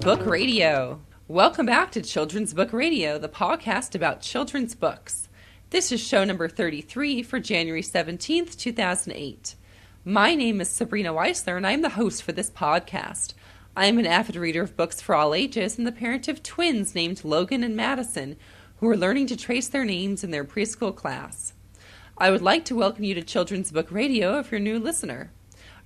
Book Radio. Welcome back to Children's Book Radio, the podcast about children's books. This is show number 33 for January 17th, 2008. My name is Sabrina Weissler, and I'm the host for this podcast. I am an avid reader of books for all ages and the parent of twins named Logan and Madison, who are learning to trace their names in their preschool class. I would like to welcome you to Children's Book Radio if you're a new listener.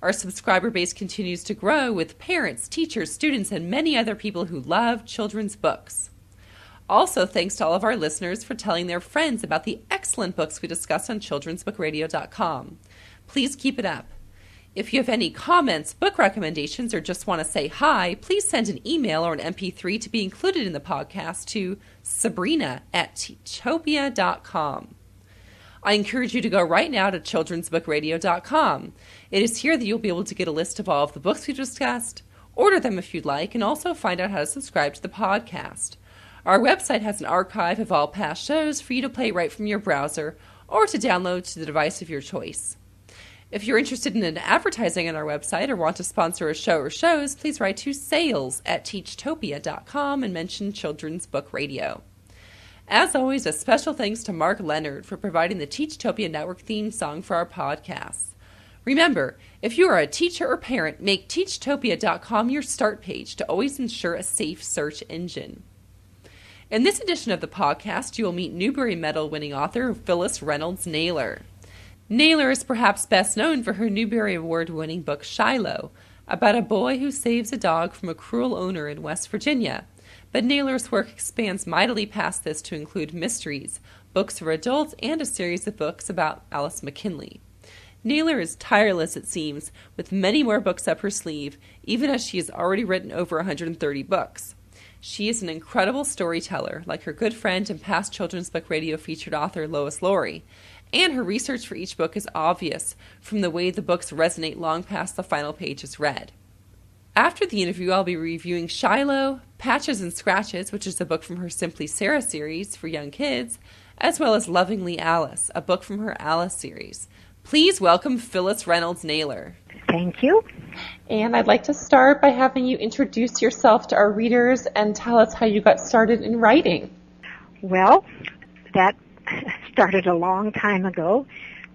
Our subscriber base continues to grow with parents, teachers, students, and many other people who love children's books. Also, thanks to all of our listeners for telling their friends about the excellent books we discuss on childrensbookradio.com. Please keep it up. If you have any comments, book recommendations, or just want to say hi, please send an email or an MP3 to be included in the podcast to sabrina@teachtopia.com. I encourage you to go right now to childrensbookradio.com. It is here that you'll be able to get a list of all of the books we discussed, order them if you'd like, and also find out how to subscribe to the podcast. Our website has an archive of all past shows for you to play right from your browser or to download to the device of your choice. If you're interested in advertising on our website or want to sponsor a show or shows, please write to sales@teachtopia.com and mention Children's Book Radio. As always, a special thanks to Mark Leonard for providing the Teachtopia Network theme song for our podcasts. Remember, if you are a teacher or parent, make teachtopia.com your start page to always ensure a safe search engine. In this edition of the podcast, you will meet Newbery Medal-winning author Phyllis Reynolds Naylor. Naylor is perhaps best known for her Newbery Award-winning book Shiloh, about a boy who saves a dog from a cruel owner in West Virginia. But Naylor's work expands mightily past this to include mysteries, books for adults, and a series of books about Alice McKinley. Naylor is tireless, it seems, with many more books up her sleeve, even as she has already written over 130 books. She is an incredible storyteller, like her good friend and past Children's Book Radio featured author Lois Lowry, and her research for each book is obvious from the way the books resonate long past the final page is read. After the interview, I'll be reviewing Shiloh, Patches and Scratches, which is a book from her Simply Sarah series for young kids, as well as Lovingly Alice, a book from her Alice series. Please welcome Phyllis Reynolds Naylor. Thank you. And I'd like to start by having you introduce yourself to our readers and tell us how you got started in writing. Well, that started a long time ago,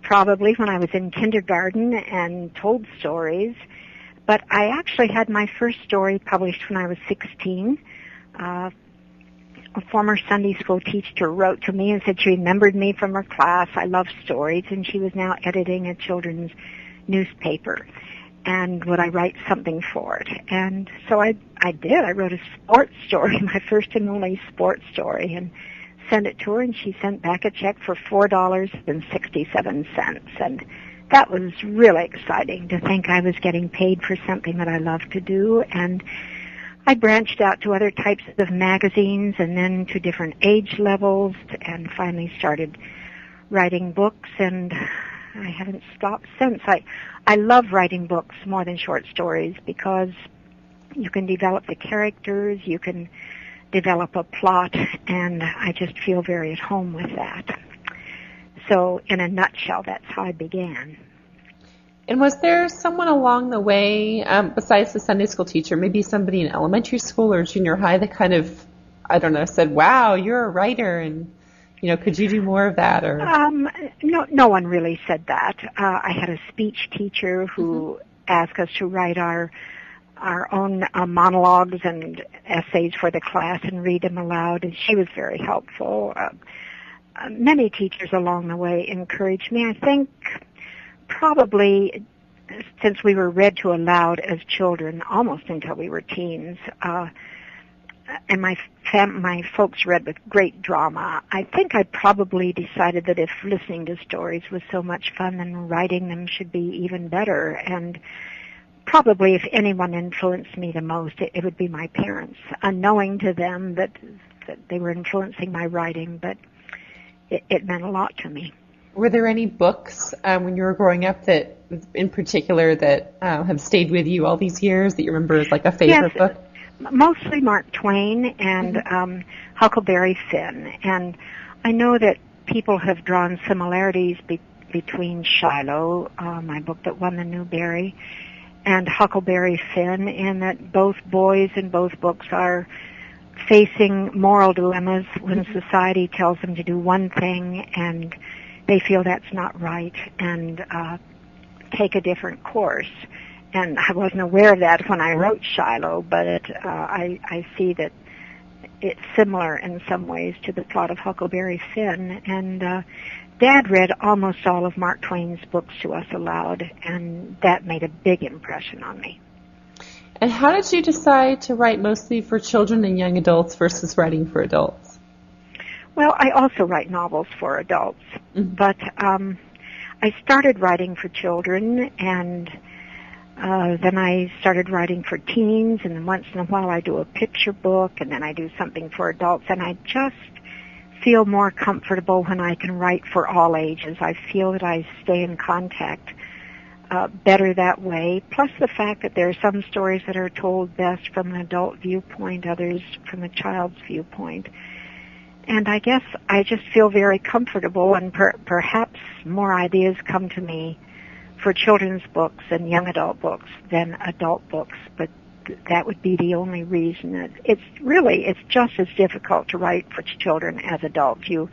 probably when I was in kindergarten and told stories. But I actually had my first story published when I was 16. A former Sunday school teacher wrote to me and said she remembered me from her class. I love stories, and she was now editing a children's newspaper. And would I write something for it? And so I did. I wrote a sports story, my first and only sports story, and sent it to her, and she sent back a check for $4.67. And that was really exciting to think I was getting paid for something that I love to do. And I branched out to other types of magazines and then to different age levels and finally started writing books, and I haven't stopped since. I love writing books more than short stories because you can develop the characters, you can develop a plot, and I just feel very at home with that. So, in a nutshell, that's how I began. And was there someone along the way, besides the Sunday school teacher, maybe somebody in elementary school or junior high that kind of, I don't know, said, wow, you're a writer, and, you know, could you do more of that? Or No one really said that. I had a speech teacher who asked us to write our own monologues and essays for the class and read them aloud, and she was very helpful. Many teachers along the way encouraged me. I think probably since we were read to aloud as children almost until we were teens, and my folks read with great drama, I think I probably decided that if listening to stories was so much fun, then writing them should be even better. And probably if anyone influenced me the most, it would be my parents, unknowing to them that they were influencing my writing, but it meant a lot to me. Were there any books when you were growing up that, in particular, that have stayed with you all these years that you remember as like a favorite book? Mostly Mark Twain and Huckleberry Finn. And I know that people have drawn similarities between Shiloh, my book that won the Newbery, and Huckleberry Finn, in that both boys in both books are facing moral dilemmas when society tells them to do one thing and they feel that's not right and take a different course. And I wasn't aware of that when I wrote Shiloh, but I see that it's similar in some ways to the plot of Huckleberry Finn. And Dad read almost all of Mark Twain's books to us aloud, and that made a big impression on me. And how did you decide to write mostly for children and young adults versus writing for adults? Well, I also write novels for adults, but I started writing for children, and then I started writing for teens, and then once in a while I do a picture book, and then I do something for adults, and I just feel more comfortable when I can write for all ages. I feel that I stay in contact better that way, plus the fact that there are some stories that are told best from an adult viewpoint, others from a child's viewpoint. And I guess I just feel very comfortable, and perhaps more ideas come to me for children's books and young adult books than adult books, but that would be the only reason. It's just as difficult to write for children as adults. You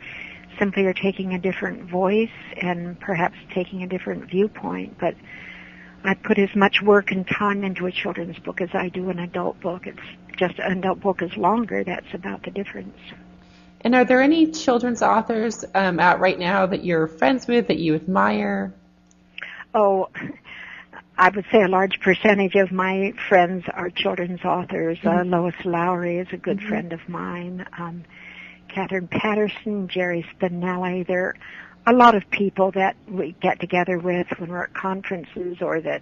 simply are taking a different voice and perhaps taking a different viewpoint, but I put as much work and time into a children's book as I do an adult book. It's just an adult book is longer. That's about the difference. And are there any children's authors out right now that you're friends with, that you admire? Oh, I would say a large percentage of my friends are children's authors. Lois Lowry is a good friend of mine. Catherine Patterson, Jerry Spinelli. There are a lot of people that we get together with when we're at conferences, or that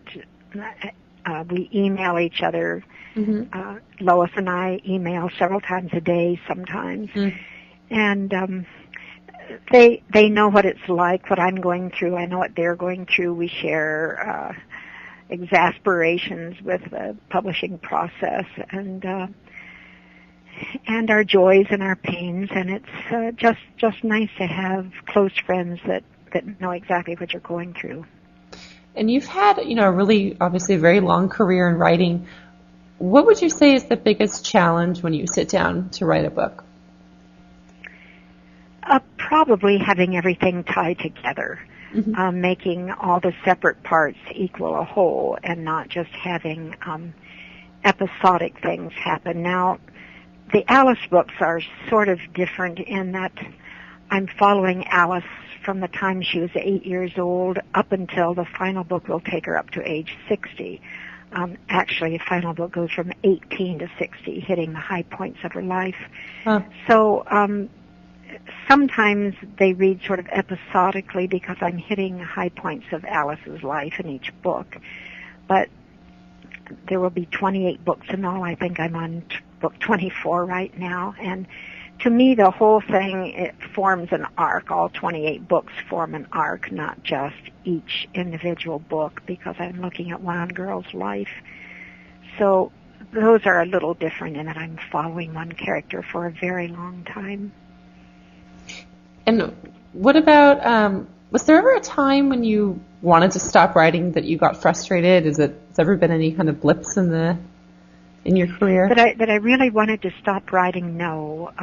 we email each other. Lois and I email several times a day sometimes. And they know what it's like, what I'm going through. I know what they're going through. We share exasperations with the publishing process, and our joys and our pains. And it's just nice to have close friends that know exactly what you're going through. And you've had, a really, obviously, very long career in writing. What would you say is the biggest challenge when you sit down to write a book? Probably having everything tied together, making all the separate parts equal a whole, and not just having episodic things happen. Now, the Alice books are sort of different in that I'm following Alice from the time she was 8 years old up until the final book will take her up to age 60. Actually, the final book goes from 18 to 60, hitting the high points of her life. So sometimes they read sort of episodically because I'm hitting high points of Alice's life in each book. But there will be 28 books in all. I think I'm on book 24 right now. And to me, the whole thing, it forms an arc. All 28 books form an arc, not just each individual book, because I'm looking at one girl's life. So those are a little different in that I'm following one character for a very long time. And what about, was there ever a time when you wanted to stop writing that you got frustrated? Has there ever been any kind of blips in your career? That I really wanted to stop writing, no.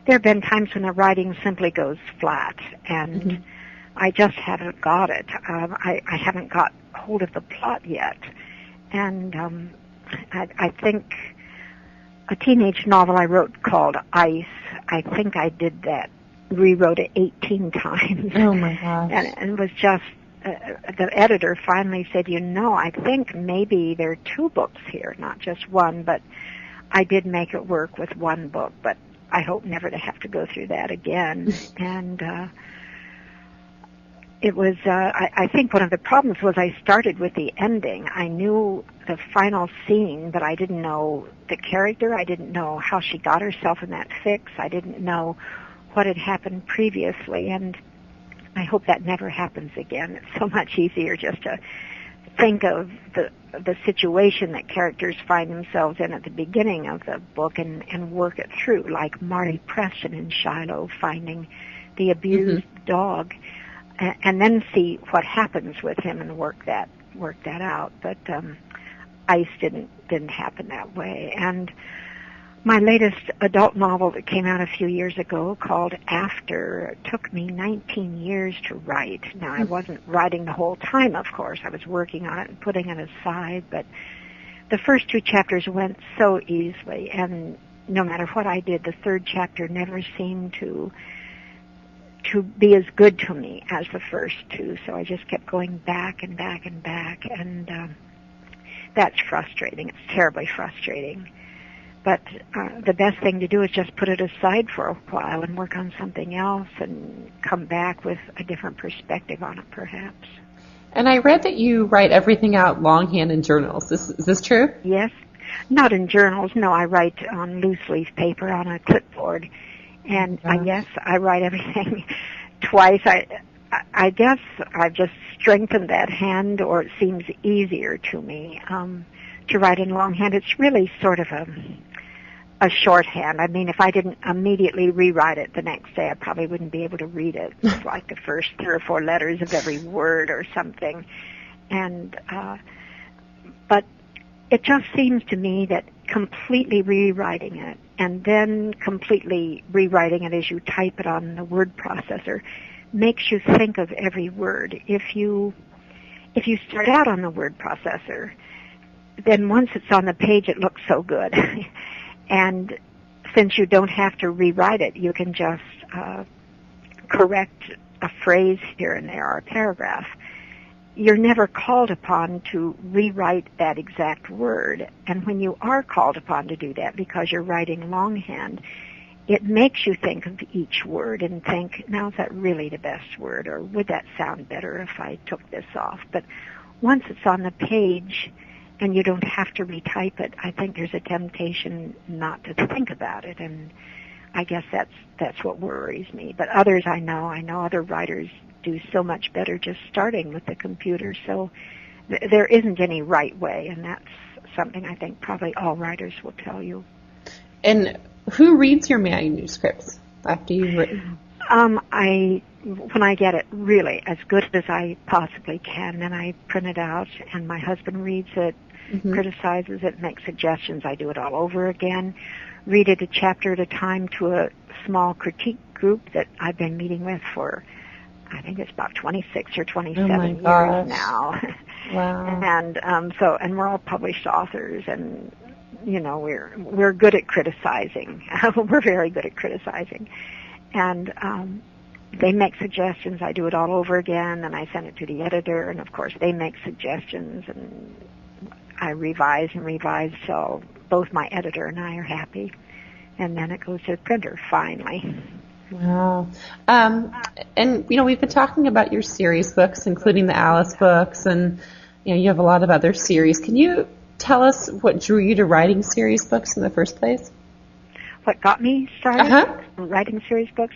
There have been times when the writing simply goes flat, and I just haven't got it. I haven't got hold of the plot yet. And I think a teenage novel I wrote called Ice, I think I did that, rewrote it 18 times. Oh my gosh. And it was just, the editor finally said, I think maybe there are 2 books here, not just one, but I did make it work with one book, but I hope never to have to go through that again. And it was, I think one of the problems was I started with the ending. I knew the final scene, but I didn't know the character. I didn't know how she got herself in that fix. I didn't know what had happened previously, and I hope that never happens again. It's so much easier just to think of the situation that characters find themselves in at the beginning of the book and work it through, like Marty Preston in Shiloh finding the abused dog, and then see what happens with him and work that work that out. But ICE didn't happen that way. And my latest adult novel that came out a few years ago, called After, took me 19 years to write. Now, I wasn't writing the whole time, of course. I was working on it and putting it aside, but the first 2 chapters went so easily, and no matter what I did, the third chapter never seemed to be as good to me as the first 2, so I just kept going back and back and back, and that's frustrating. It's terribly frustrating. But the best thing to do is just put it aside for a while and work on something else and come back with a different perspective on it, perhaps. And I read that you write everything out longhand in journals. Is this true? Yes. Not in journals. No, I write on loose leaf paper on a clipboard. And yes, I write everything twice. I guess I've just strengthened that hand, or it seems easier to me to write in longhand. It's really sort of a shorthand. I mean, if I didn't immediately rewrite it the next day, I probably wouldn't be able to read it. It's like the first 3 or 4 letters of every word or something. And but it just seems to me that completely rewriting it and then completely rewriting it as you type it on the word processor makes you think of every word. If you start out on the word processor, then once it's on the page, it looks so good. And since you don't have to rewrite it, you can just correct a phrase here and there or a paragraph. You're never called upon to rewrite that exact word. And when you are called upon to do that because you're writing longhand, it makes you think of each word and think, now is that really the best word, or would that sound better if I took this off? But once it's on the page and you don't have to retype it, I think there's a temptation not to think about it, and I guess that's what worries me. But others I know other writers do so much better just starting with the computer, so there isn't any right way, and that's something I think probably all writers will tell you. And who reads your manuscripts after you've written? When I get it really as good as I possibly can, then I print it out, and my husband reads it, criticizes it, makes suggestions. I do it all over again, read it a chapter at a time to a small critique group that I've been meeting with for, I think it's about 26 or 27 years now. Wow. And we're all published authors, and you know, we're good at criticizing. We're very good at criticizing. And they make suggestions. I do it all over again, and I send it to the editor, and of course they make suggestions, and I revise and revise till both my editor and I are happy. And then it goes to the printer, finally. Wow. And, you know, we've been talking about your series books, including the Alice books, and, you know, you have a lot of other series. Can you tell us what drew you to writing series books in the first place? What got me started writing series books?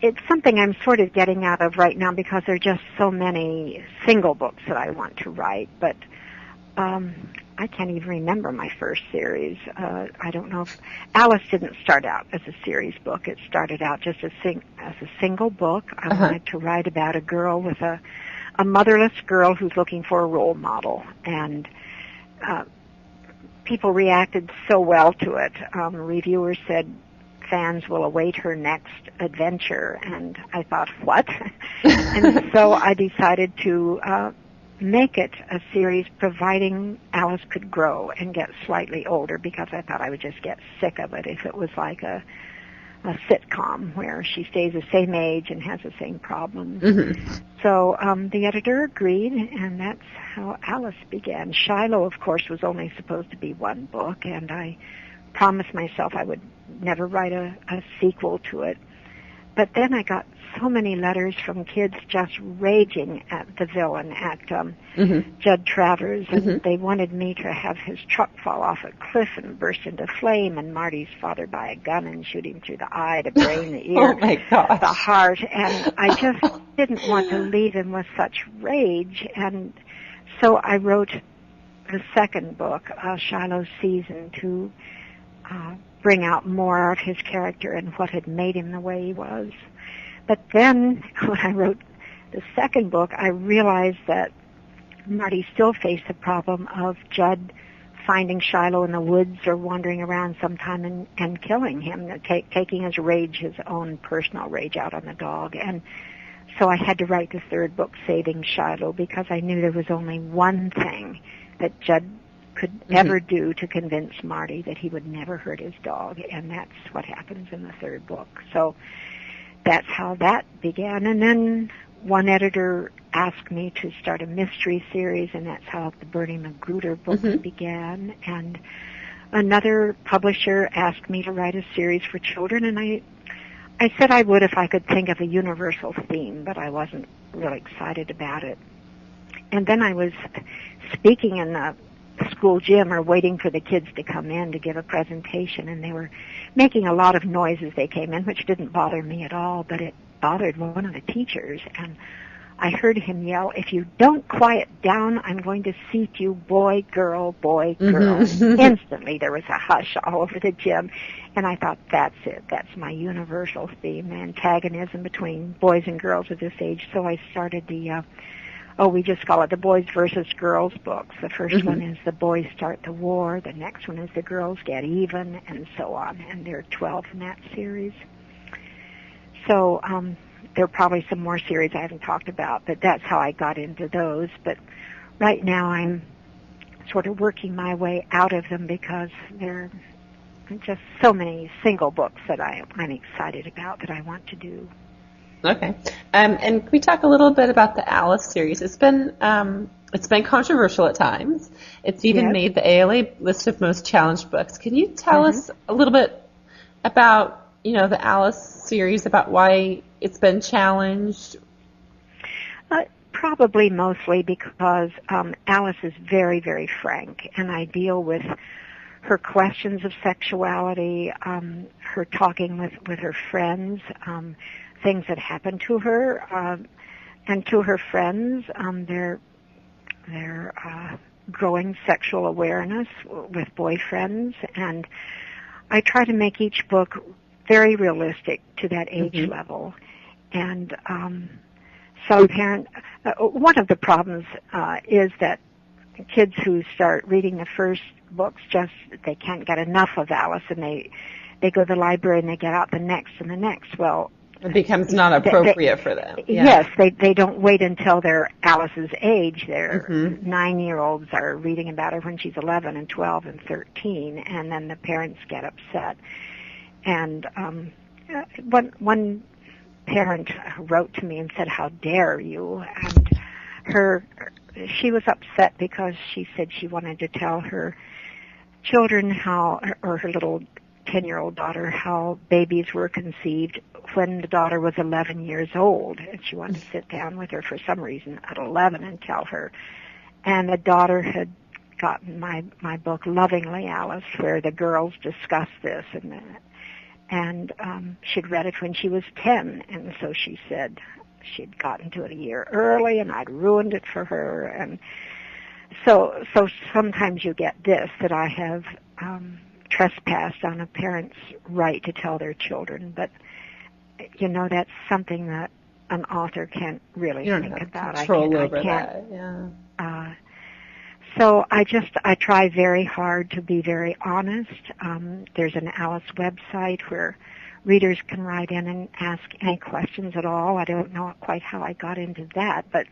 It's something I'm sort of getting out of right now because there are just so many single books that I want to write, but I can't even remember my first series. I don't know if Alice didn't start out as a series book. It started out just as a single book. I wanted to write about a girl with a motherless girl who's looking for a role model, and people reacted so well to it. Reviewers said fans will await her next adventure, and I thought, what? And so I decided to make it a series providing Alice could grow and get slightly older, because I thought I would just get sick of it if it was like a sitcom where she stays the same age and has the same problems. So the editor agreed, and that's how Alice began. Shiloh, of course, was only supposed to be one book, and I promised myself I would never write a sequel to it. But then I got so many letters from kids just raging at the villain, at Judd Travers, and they wanted me to have his truck fall off a cliff and burst into flame, and Marty's father buy a gun and shoot him through the eye, the brain, the ear, the heart, and I just didn't want to leave him with such rage, and so I wrote the second book, Shiloh's Season, to bring out more of his character and what had made him the way he was. But then, when I wrote the second book, I realized that Marty still faced the problem of Judd finding Shiloh in the woods or wandering around sometime and killing him, taking his rage, his own personal rage, out on the dog. And so I had to write the third book, Saving Shiloh, because I knew there was only one thing that Judd could ever do to convince Marty that he would never hurt his dog, and that's what happens in the third book. So that's how that began. And then one editor asked me to start a mystery series, and that's how the Bernie Magruder books began. And another publisher asked me to write a series for children, and I said I would if I could think of a universal theme, but I wasn't really excited about it. And then I was speaking in the school gym, or waiting for the kids to come in to give a presentation, and they were making a lot of noise as they came in, which didn't bother me at all, but it bothered one of the teachers. And I heard him yell, "If you don't quiet down, I'm going to seat you, boy, girl, boy, girl." Instantly there was a hush all over the gym, and I thought, that's it. That's my universal theme, antagonism between boys and girls at this age. So I started the we just call it the Boys versus Girls books. The first one is The Boys Start the War. The next one is The Girls Get Even, and so on. And there are 12 in that series. So there are probably some more series I haven't talked about, but that's how I got into those. But right now I'm sort of working my way out of them because there are just so many single books that I'm excited about that I want to do. Okay. And can we talk a little bit about the Alice series? It's been controversial at times. It's even made the ALA list of most challenged books. Can you tell us a little bit about, the Alice series, about why it's been challenged? Probably mostly because Alice is very, very frank, and I deal with her questions of sexuality, her talking with her friends, things that happened to her and to her friends, their growing sexual awareness with boyfriends, and I try to make each book very realistic to that age level. And some one of the problems is that kids who start reading the first books they can't get enough of Alice, and they go to the library and they get out the next and the next. Well, it becomes not appropriate for them. Yeah. Yes, they don't wait until they're Alice's age. Their 9-year-olds are reading about her when she's 11 and 12 and 13, and then the parents get upset. And one parent wrote to me and said, "How dare you?" And she was upset because she said she wanted to tell her children or her little 10-year-old daughter, how babies were conceived when the daughter was 11 years old. And she wanted to sit down with her for some reason at 11 and tell her. And the daughter had gotten my book, Lovingly Alice, where the girls discuss this, and she'd read it when she was 10, and so she said she'd gotten to it a year early, and I'd ruined it for her. And so sometimes you get this, that I have trespassed on a parent's right to tell their children, but that's something that an author can't really think about. Control over that. Yeah. So I try very hard to be very honest. There's an Alice website where readers can write in and ask any questions at all. I don't know quite how I got into that, but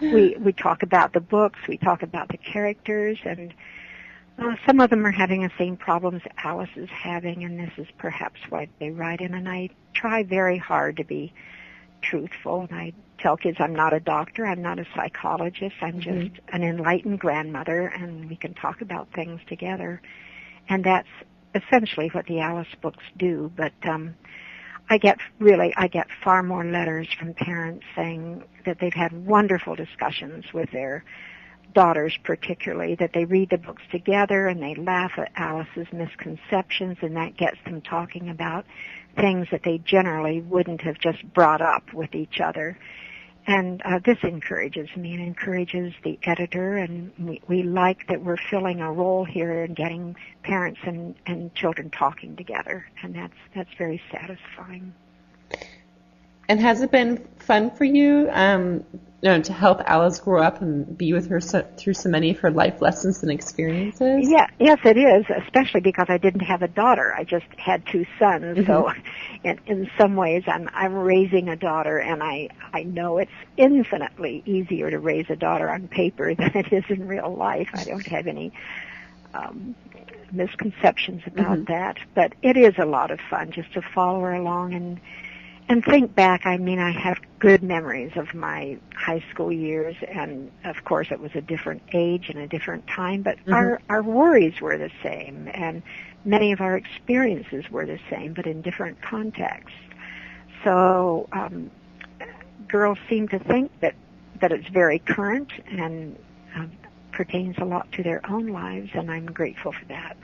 we talk about the books, we talk about the characters, and some of them are having the same problems Alice is having, and this is perhaps why they write in. And I try very hard to be truthful, and I tell kids I'm not a doctor, I'm not a psychologist, I'm just an enlightened grandmother, and we can talk about things together. And that's essentially what the Alice books do. But I get far more letters from parents saying that they've had wonderful discussions with their daughters, particularly, that they read the books together and they laugh at Alice's misconceptions, and that gets them talking about things that they generally wouldn't have just brought up with each other. And this encourages me and encourages the editor, and we like that we're filling a role here in getting parents and children talking together, and that's very satisfying. And has it been fun for you, to help Alice grow up and be with her through so many of her life lessons and experiences? Yeah, yes, it is, especially because I didn't have a daughter. I just had two sons. Mm-hmm. So in some ways I'm raising a daughter, and I know it's infinitely easier to raise a daughter on paper than it is in real life. I don't have any misconceptions about that. But it is a lot of fun just to follow her along and think back. I mean, I have good memories of my high school years, and of course it was a different age and a different time, but our worries were the same, and many of our experiences were the same, but in different contexts. So girls seem to think that it's very current and pertains a lot to their own lives, and I'm grateful for that.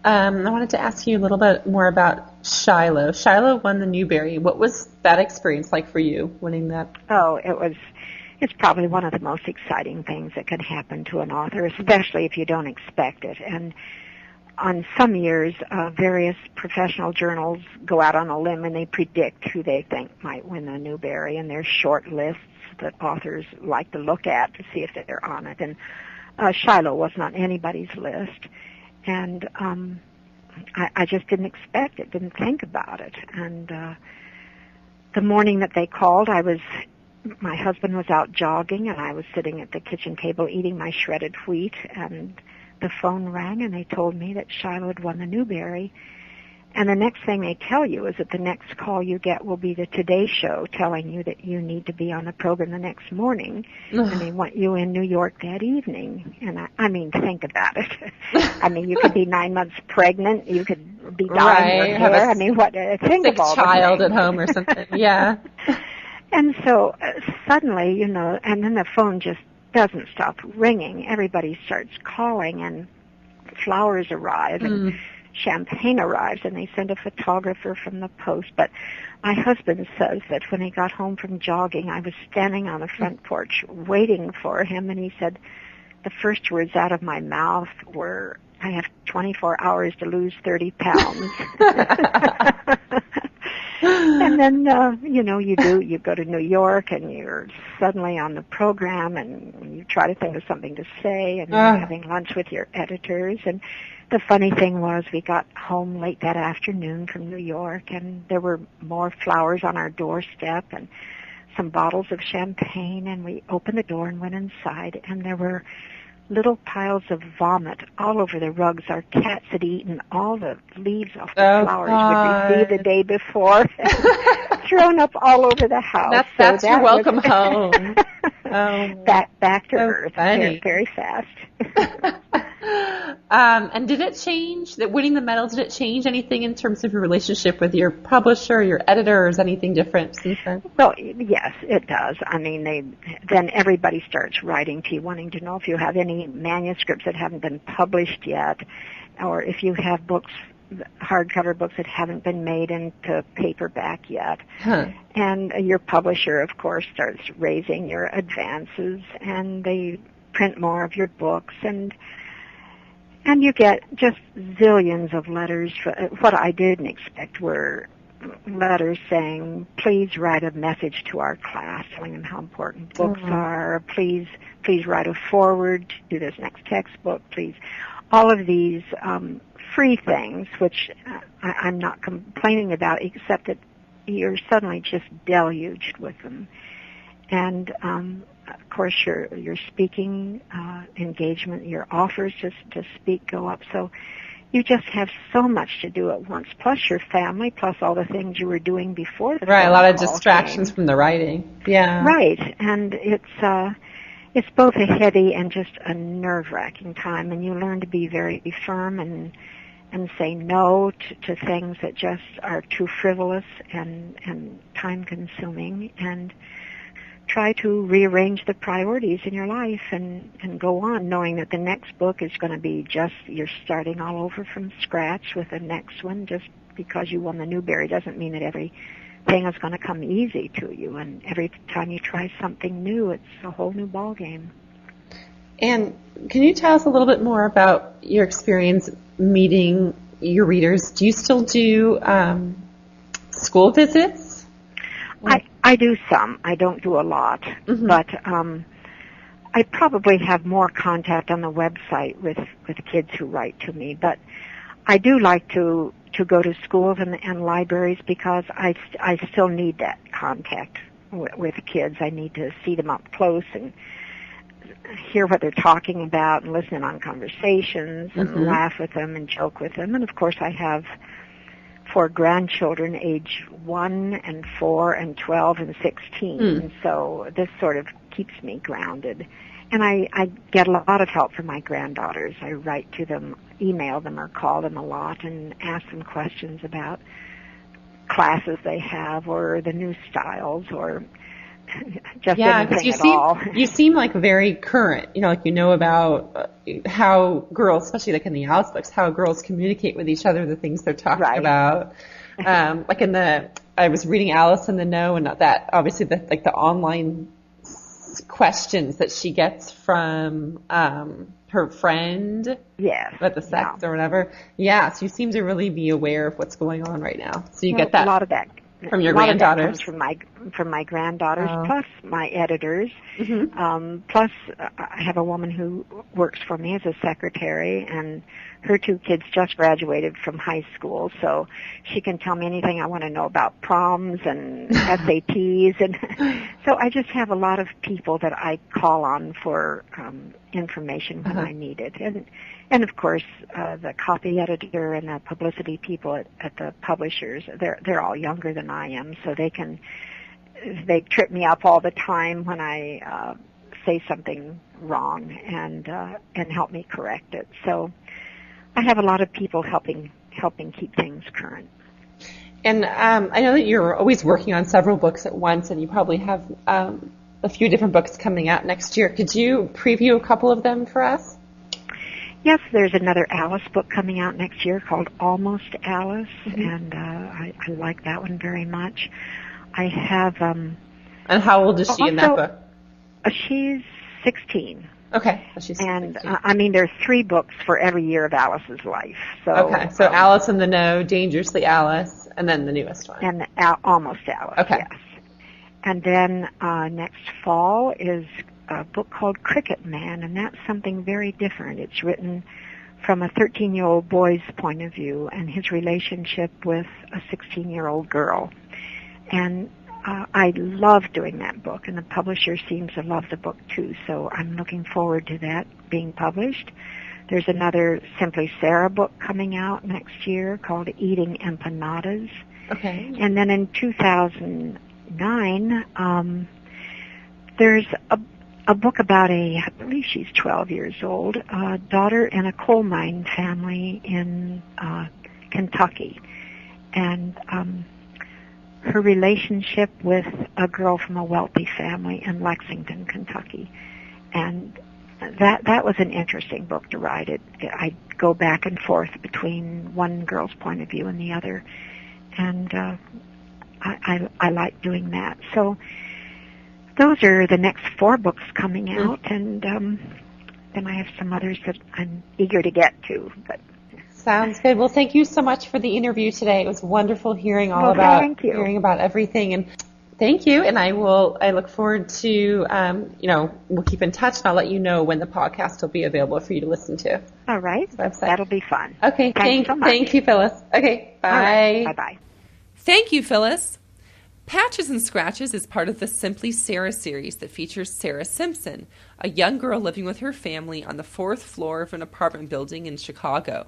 I wanted to ask you a little bit more about Shiloh. Shiloh won the Newbery. What was that experience like for you, winning that? Oh, it's probably one of the most exciting things that can happen to an author, especially if you don't expect it. And on some years, various professional journals go out on a limb and they predict who they think might win the Newbery, and there's short lists that authors like to look at to see if they're on it. And Shiloh wasn't on anybody's list. And I just didn't expect it, didn't think about it. And the morning that they called, my husband was out jogging, and I was sitting at the kitchen table eating my shredded wheat, and the phone rang, and they told me that Shiloh had won the Newbery. And the next thing they tell you is that the next call you get will be the Today Show telling you that you need to be on the program the next morning, and they want you in New York that evening. And I mean, think about it. I mean, you could be 9 months pregnant, you could be dyeing your hair. I mean, think of all child at home or something. Yeah. And so suddenly, and then the phone just doesn't stop ringing. Everybody starts calling, and flowers arrive, and champagne arrives, and they send a photographer from the post. But my husband says that when he got home from jogging, I was standing on the front porch waiting for him, and he said the first words out of my mouth were, "I have 24 hours to lose 30 pounds." And then, you go to New York, and you're suddenly on the program, and you try to think of something to say, and you're having lunch with your editors. And the funny thing was, we got home late that afternoon from New York, and there were more flowers on our doorstep and some bottles of champagne, and we opened the door and went inside, and there were little piles of vomit all over the rugs. Our cats had eaten all the leaves off the flowers we'd received the day before, thrown up all over the house. That's your welcome home. Back to earth, very, very fast. And did it change, that winning the medal, did it change anything in terms of your relationship with your publisher, your editor, or is anything different since then? Well, yes, it does. I mean, then everybody starts writing to you, wanting to know if you have any manuscripts that haven't been published yet, or if you have books, hardcover books that haven't been made into paperback yet. And your publisher, of course, starts raising your advances, and they print more of your books, and you get just zillions of letters. What I didn't expect were letters saying, please write a message to our class telling them how important books are. Please write a foreword to this next textbook, please. All of these free things, which I'm not complaining about, except that you're suddenly just deluged with them. And of course, your speaking engagement, your offers to speak go up. So you just have so much to do at once, plus your family, plus all the things you were doing before the right, a lot of distractions from the writing. Yeah. Right, and it's both a heady and just a nerve-wracking time, and you learn to be very firm and say no to things that just are too frivolous and time-consuming, and try to rearrange the priorities in your life and go on, knowing that the next book is going to be just, you're starting all over from scratch with the next one. Just because you won the Newbery doesn't mean that everything is going to come easy to you, and every time you try something new, it's a whole new ballgame. And can you tell us a little bit more about your experience meeting your readers? Do you still do school visits? I do some. I don't do a lot, but I probably have more contact on the website with kids who write to me. But I do like to go to schools and libraries because I still need that contact with kids. I need to see them up close and hear what they're talking about and listen on conversations and laugh with them and joke with them. And of course I have 4 grandchildren, age 1 and 4 and 12 and 16. So this sort of keeps me grounded. And I get a lot of help from my granddaughters. I write to them, email them, or call them a lot and ask them questions about classes they have or the new styles or just anything at all. You seem like very current, like you know about how girls, especially like in the Alice books, how girls communicate with each other, the things they're talking about. Like I was reading Alice in the Know, and that obviously the online questions that she gets from her friend about the sex or whatever. So you seem to really be aware of what's going on right now. So you get that. A lot of that. From your granddaughters? Comes from my granddaughters, plus my editors. Plus, I have a woman who works for me as a secretary, and her 2 kids just graduated from high school, so she can tell me anything I want to know about proms and SATs, and so I just have a lot of people that I call on for information when I need it, and of course the copy editor and the publicity people at the publishers, they're all younger than I am, so they trip me up all the time when I say something wrong and help me correct it. So I have a lot of people helping keep things current. And I know that you're always working on several books at once, and you probably have a few different books coming out next year. Could you preview a couple of them for us? Yes, there's another Alice book coming out next year called Almost Alice, and I like that one very much. I have... and how old is she in that book? She's 16. Okay. So she's 16. And, there are 3 books for every year of Alice's life. So, okay, so Alice in the Know, Dangerously Alice, and then the newest one. And Almost Alice, yes. And then next fall is a book called Cricket Man, and that's something very different. It's written from a 13-year-old boy's point of view and his relationship with a 16-year-old girl. And I love doing that book, and the publisher seems to love the book too, so I'm looking forward to that being published. There's another Simply Sarah book coming out next year called Eating Empanadas. Okay. And then in 2009, there's a book about I believe she's 12 years old, a daughter in a coal mine family in Kentucky. And her relationship with a girl from a wealthy family in Lexington, Kentucky. And that was an interesting book to write. I go back and forth between one girl's point of view and the other. And I like doing that. So those are the next 4 books coming out, and then I have some others that I'm eager to get to. But sounds good. Well, thank you so much for the interview today. It was wonderful hearing hearing about everything, and thank you. And I look forward to we'll keep in touch, and I'll let you know when the podcast will be available for you to listen to. All right, that'll be fun. Okay, Thanks so much. Thank you, Phyllis. Okay, bye. Right. Bye-bye. Thank you, Phyllis. Patches and Scratches is part of the Simply Sarah series that features Sarah Simpson, a young girl living with her family on the 4th floor of an apartment building in Chicago.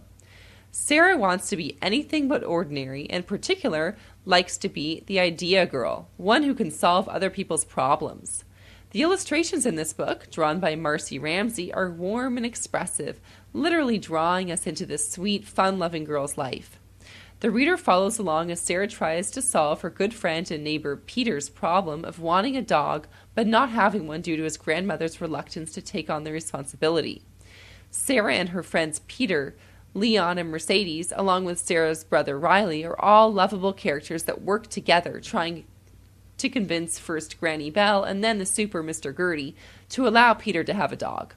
Sarah wants to be anything but ordinary, and in particular, likes to be the idea girl, one who can solve other people's problems. The illustrations in this book, drawn by Marcy Ramsey, are warm and expressive, literally drawing us into this sweet, fun-loving girl's life. The reader follows along as Sarah tries to solve her good friend and neighbor Peter's problem of wanting a dog but not having one due to his grandmother's reluctance to take on the responsibility. Sarah and her friends Peter, Leon, and Mercedes, along with Sarah's brother Riley, are all lovable characters that work together, trying to convince first Granny Bell and then the super Mr. Gertie to allow Peter to have a dog.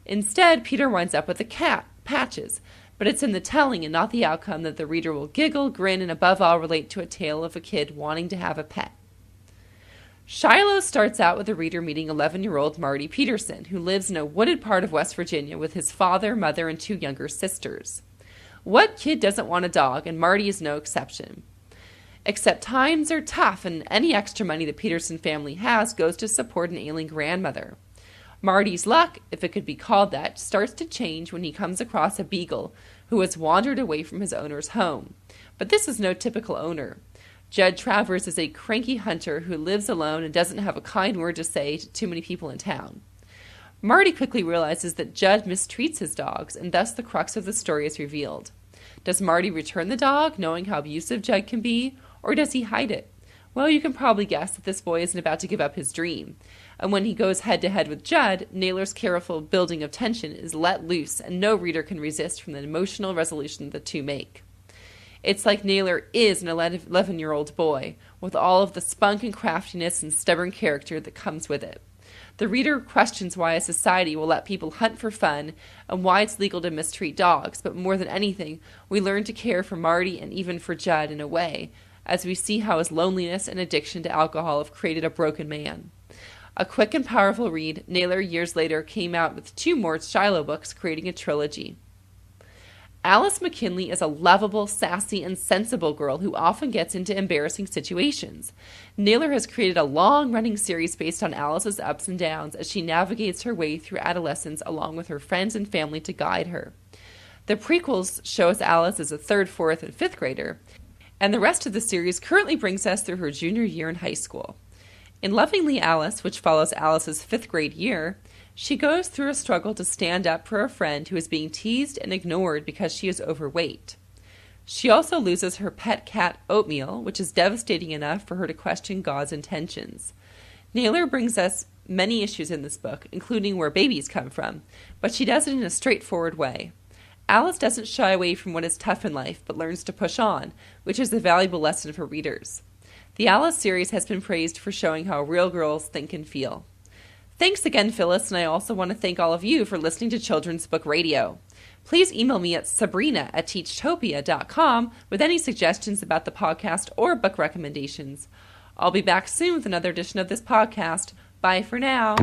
Instead, Peter winds up with a cat, Patches, but it's in the telling and not the outcome that the reader will giggle, grin, and above all relate to a tale of a kid wanting to have a pet. Shiloh starts out with the reader meeting 11-year-old Marty Peterson, who lives in a wooded part of West Virginia with his father, mother, and 2 younger sisters. What kid doesn't want a dog, and Marty is no exception. Except times are tough, and any extra money the Peterson family has goes to support an ailing grandmother. Marty's luck, if it could be called that, starts to change when he comes across a beagle who has wandered away from his owner's home. But this is no typical owner. Judd Travers is a cranky hunter who lives alone and doesn't have a kind word to say to too many people in town. Marty quickly realizes that Judd mistreats his dogs, and thus the crux of the story is revealed. Does Marty return the dog, knowing how abusive Judd can be, or does he hide it? Well, you can probably guess that this boy isn't about to give up his dream. And when he goes head-to-head with Judd, Naylor's careful building of tension is let loose, and no reader can resist from the emotional resolution the two make. It's like Naylor is an 11-year-old boy, with all of the spunk and craftiness and stubborn character that comes with it. The reader questions why a society will let people hunt for fun and why it's legal to mistreat dogs, but more than anything, we learn to care for Marty and even for Judd in a way, as we see how his loneliness and addiction to alcohol have created a broken man. A quick and powerful read, Naylor years later came out with 2 more Shiloh books, creating a trilogy. Alice McKinley is a lovable, sassy, and sensible girl who often gets into embarrassing situations. Naylor has created a long-running series based on Alice's ups and downs as she navigates her way through adolescence along with her friends and family to guide her. The prequels show us Alice as a 3rd, 4th, and 5th grader, and the rest of the series currently brings us through her junior year in high school. In Lovingly Alice, which follows Alice's 5th grade year, she goes through a struggle to stand up for a friend who is being teased and ignored because she is overweight. She also loses her pet cat, Oatmeal, which is devastating enough for her to question God's intentions. Naylor brings us many issues in this book, including where babies come from, but she does it in a straightforward way. Alice doesn't shy away from what is tough in life, but learns to push on, which is a valuable lesson for readers. The Alice series has been praised for showing how real girls think and feel. Thanks again, Phyllis, and I also want to thank all of you for listening to Children's Book Radio. Please email me at sabrina@teachtopia.com with any suggestions about the podcast or book recommendations. I'll be back soon with another edition of this podcast. Bye for now.